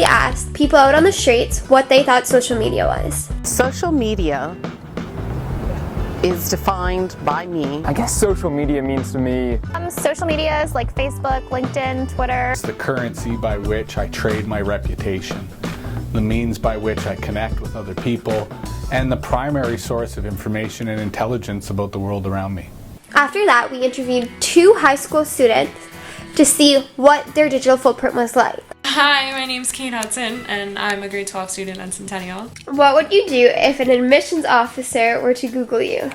we asked people out on the streets what they thought social media was. Social media is defined by me. I guess social media means to me, Social media is like Facebook, LinkedIn, Twitter. It's the currency by which I trade my reputation, the means by which I connect with other people, and the primary source of information and intelligence about the world around me. After that, we interviewed 2 high school students to see what their digital footprint was like. Hi, my name's Kate Hudson, and I'm a grade 12 student at Centennial. What would you do if an admissions officer were to Google you?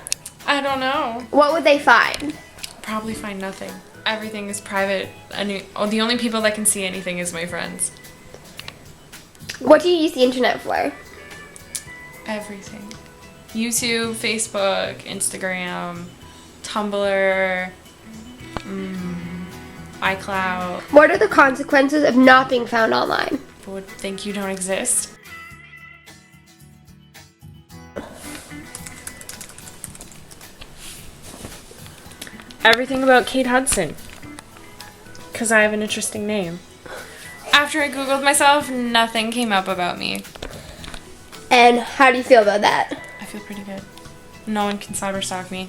I don't know. What would they find? Probably find nothing. Everything is private, and the only people that can see anything is my friends. What do you use the internet for? Everything. YouTube, Facebook, Instagram, Tumblr, iCloud. What are the consequences of not being found online? People would think you don't exist. Everything about Kate Hudson. Because I have an interesting name. After I googled myself, nothing came up about me. And how do you feel about that? I feel pretty good. No one can cyberstalk me.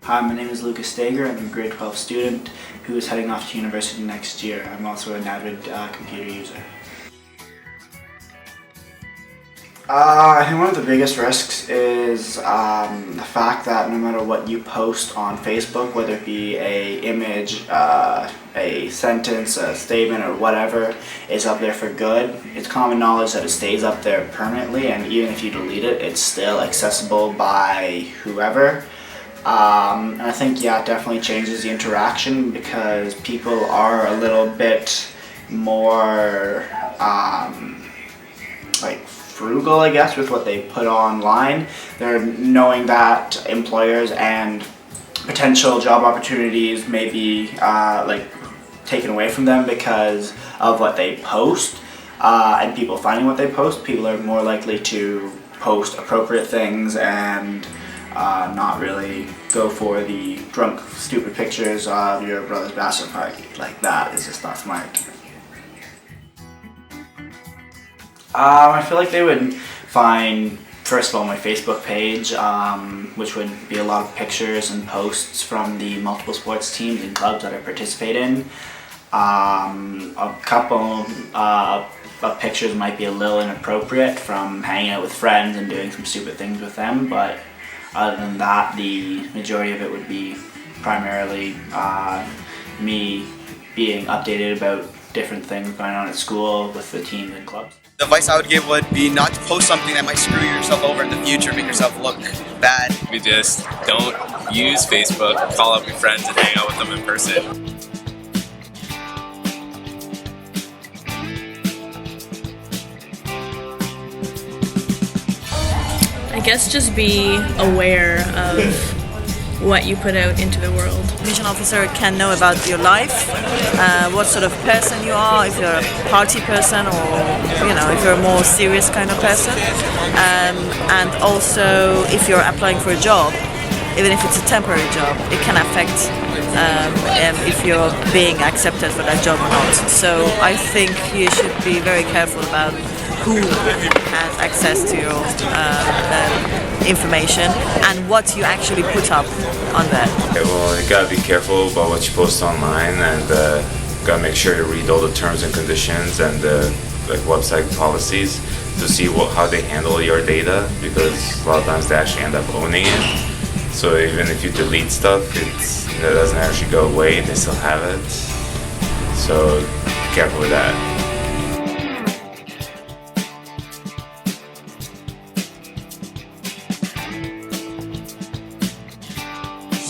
Hi, my name is Lucas Stager. I'm a grade 12 student who is heading off to university next year. I'm also an avid computer user. I think one of the biggest risks is the fact that no matter what you post on Facebook, whether it be a image, a sentence, a statement, or whatever, is up there for good. It's common knowledge that it stays up there permanently, and even if you delete it, it's still accessible by whoever. And I think, yeah, it definitely changes the interaction because people are a little bit more like frugal, I guess, with what they put online. They're knowing that employers and potential job opportunities may be like taken away from them because of what they post, and people finding what they post. People are more likely to post appropriate things and not really go for the drunk, stupid pictures of your brother's bachelor party. Like, that is just not smart. I feel like they would find, first of all, my Facebook page, which would be a lot of pictures and posts from the multiple sports teams and clubs that I participate in. A couple of pictures might be a little inappropriate from hanging out with friends and doing some stupid things with them, but other than that, the majority of it would be primarily me being updated about different things going on at school with the teams and clubs. The advice I would give would be not to post something that might screw yourself over in the future, make yourself look bad. We just don't use Facebook, call up your friends and hang out with them in person. I guess just be aware of what you put out into the world. Mission officer can know about your life, what sort of person you are, if you're a party person or if you're a more serious kind of person, and also if you're applying for a job, even if it's a temporary job, it can affect if you're being accepted for that job or not. So I think you should be very careful about who has access to your information and what you actually put up on there. Okay, well, you gotta be careful about what you post online, and gotta make sure you read all the terms and conditions and like website policies to see how they handle your data, because a lot of times they actually end up owning it. So even if you delete stuff, it doesn't actually go away; they still have it. So be careful with that.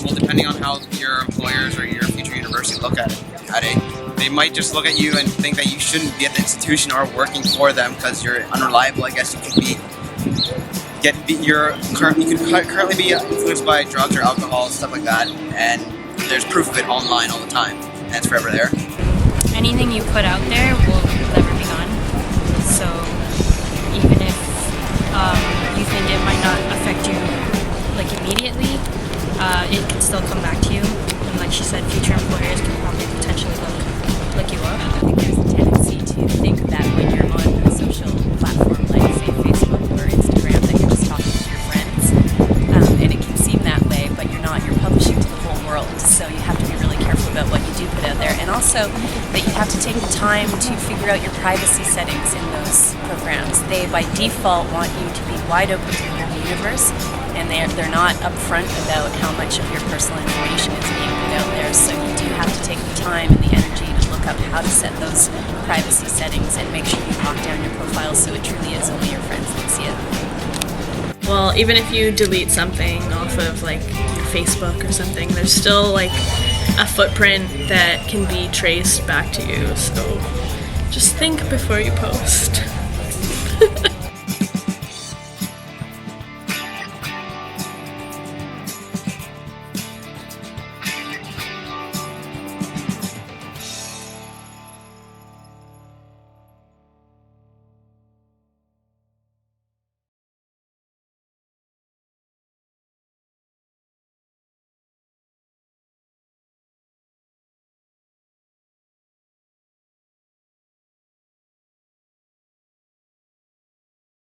Well, depending on how your employers or your future university look at it, they might just look at you and think that you shouldn't be at the institution or working for them because you're unreliable. I guess you could be currently be influenced by drugs or alcohol, stuff like that, and there's proof of it online all the time, and it's forever there. Anything you put out there will never be gone. So even if you you think it might not affect you like immediately, it can still come back to you. And like she said, future employers can probably potentially look you up. I think there's a tendency to think that when you're on a social platform like, say, Facebook or Instagram, that you're just talking to your friends. And it can seem that way, but you're not. You're publishing to the whole world. So you have to be really careful about what you do put out there. And also that you have to take the time to figure out your privacy settings in those programs. They, by default, want you to be wide open to the whole universe. And they're not upfront about how much of your personal information is being put out there. So you do have to take the time and the energy to look up how to set those privacy settings and make sure you lock down your profile so it truly is only your friends that see it. Well, even if you delete something off of like your Facebook or something, there's still like a footprint that can be traced back to you. So just think before you post.